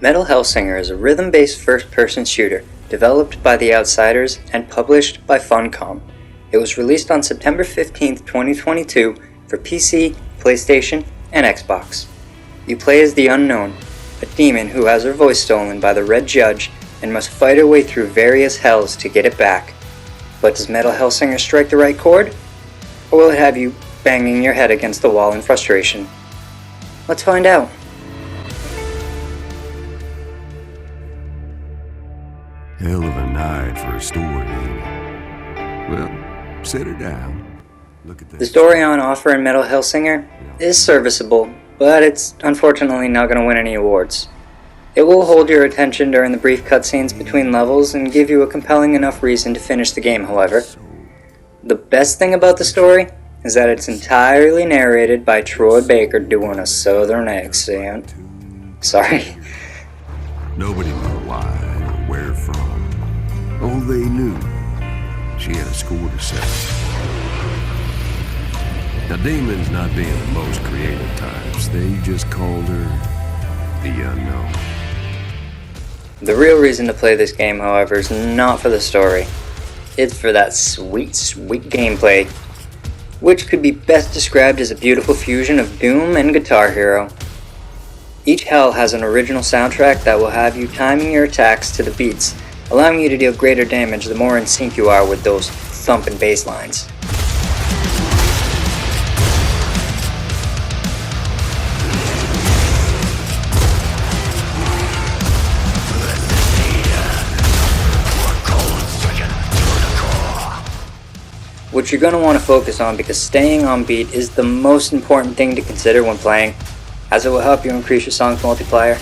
Metal Hellsinger is a rhythm-based first-person shooter developed by The Outsiders and published by Funcom. It was released on September 15, 2022 for PC, PlayStation, and Xbox. You play as the Unknown, a demon who has her voice stolen by the Red Judge and must fight her way through various hells to get it back. But does Metal Hellsinger strike the right chord? Or will it have you banging your head against the wall in frustration? Let's find out. Hell of a night for a story, ain't it? Well, set her down. Look at that. The story on offer in Metal Hellsinger is serviceable, but it's unfortunately not going to win any awards. It will hold your attention during the brief cutscenes between levels and give you a compelling enough reason to finish the game, however. The best thing about the story is that it's entirely narrated by Troy Baker doing a southern accent. Sorry. Nobody knew why or where from. All they knew, she had a score to settle. Now, demons not being the most creative types, they just called her the Unknown. The real reason to play this game, however, is not for the story. It's for that sweet, sweet gameplay, which could be best described as a beautiful fusion of Doom and Guitar Hero. Each hell has an original soundtrack that will have you timing your attacks to the beats, allowing you to deal greater damage the more in sync you are with those thumping bass lines. What you're going to want to focus on, because staying on beat is the most important thing to consider when playing, as it will help you increase your song's multiplier.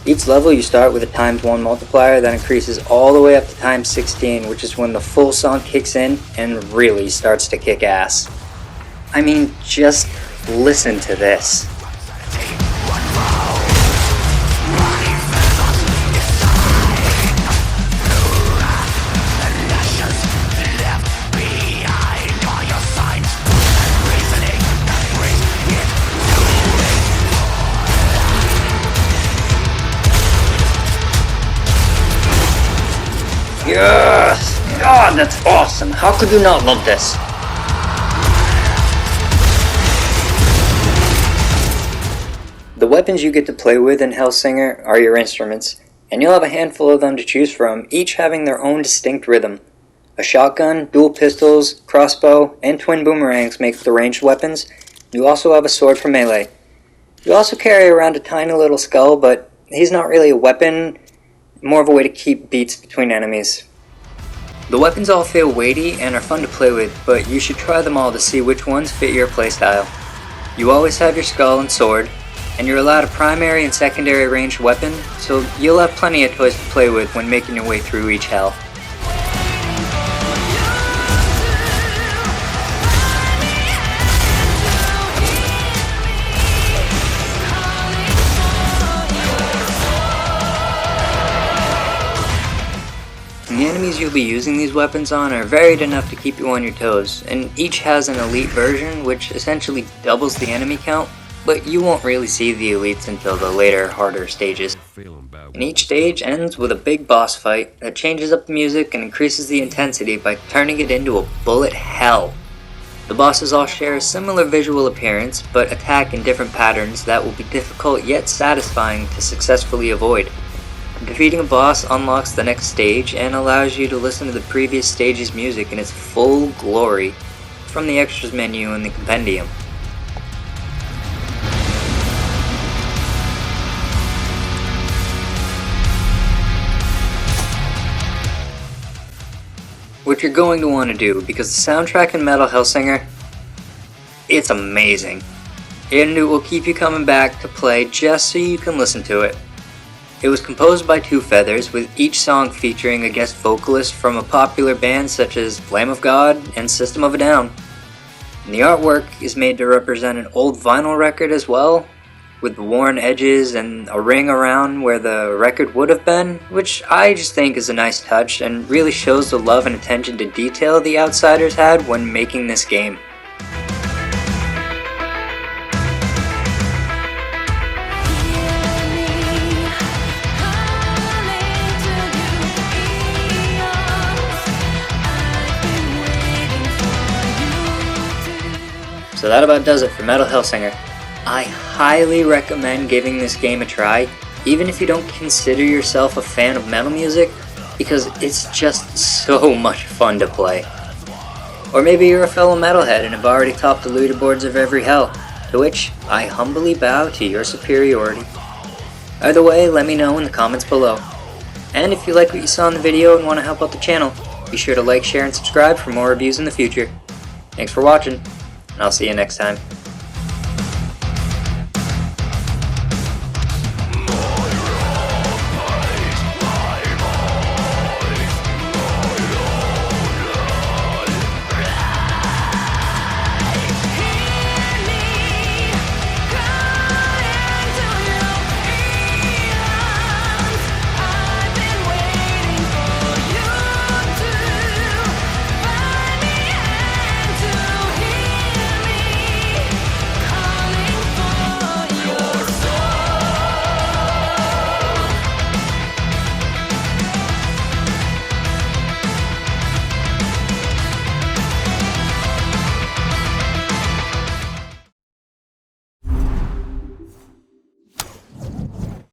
Each level you start with a ×1 multiplier that increases all the way up to ×16, which is when the full song kicks in and really starts to kick ass. I mean, just listen to this. Yes! God, that's awesome! How could you not love this? The weapons you get to play with in Hellsinger are your instruments, and you'll have a handful of them to choose from, each having their own distinct rhythm. A shotgun, dual pistols, crossbow, and twin boomerangs make the ranged weapons. You also have a sword for melee. You also carry around a tiny little skull, but he's not really a weapon, more of a way to keep beats between enemies. The weapons all feel weighty and are fun to play with, but you should try them all to see which ones fit your playstyle. You always have your skull and sword, and you're allowed a primary and secondary ranged weapon, so you'll have plenty of toys to play with when making your way through each hell. The enemies you'll be using these weapons on are varied enough to keep you on your toes, and each has an elite version which essentially doubles the enemy count, but you won't really see the elites until the later, harder stages. And each stage ends with a big boss fight that changes up the music and increases the intensity by turning it into a bullet hell. The bosses all share a similar visual appearance, but attack in different patterns that will be difficult yet satisfying to successfully avoid. Defeating a boss unlocks the next stage and allows you to listen to the previous stage's music in its full glory from the extras menu in the compendium. What you're going to want to do, because the soundtrack in Metal Hellsinger, it's amazing, and it will keep you coming back to play just so you can listen to it. It was composed by Two Feathers, with each song featuring a guest vocalist from a popular band such as Lamb of God and System of a Down. And the artwork is made to represent an old vinyl record as well, with worn edges and a ring around where the record would have been, which I just think is a nice touch and really shows the love and attention to detail the Outsiders had when making this game. So that about does it for Metal Hellsinger. I highly recommend giving this game a try, even if you don't consider yourself a fan of metal music, because it's just so much fun to play. Or maybe you're a fellow metalhead and have already topped the leaderboards of every hell, to which I humbly bow to your superiority. Either way, let me know in the comments below. And if you like what you saw in the video and want to help out the channel, be sure to like, share, and subscribe for more reviews in the future. Thanks for watching, and I'll see you next time.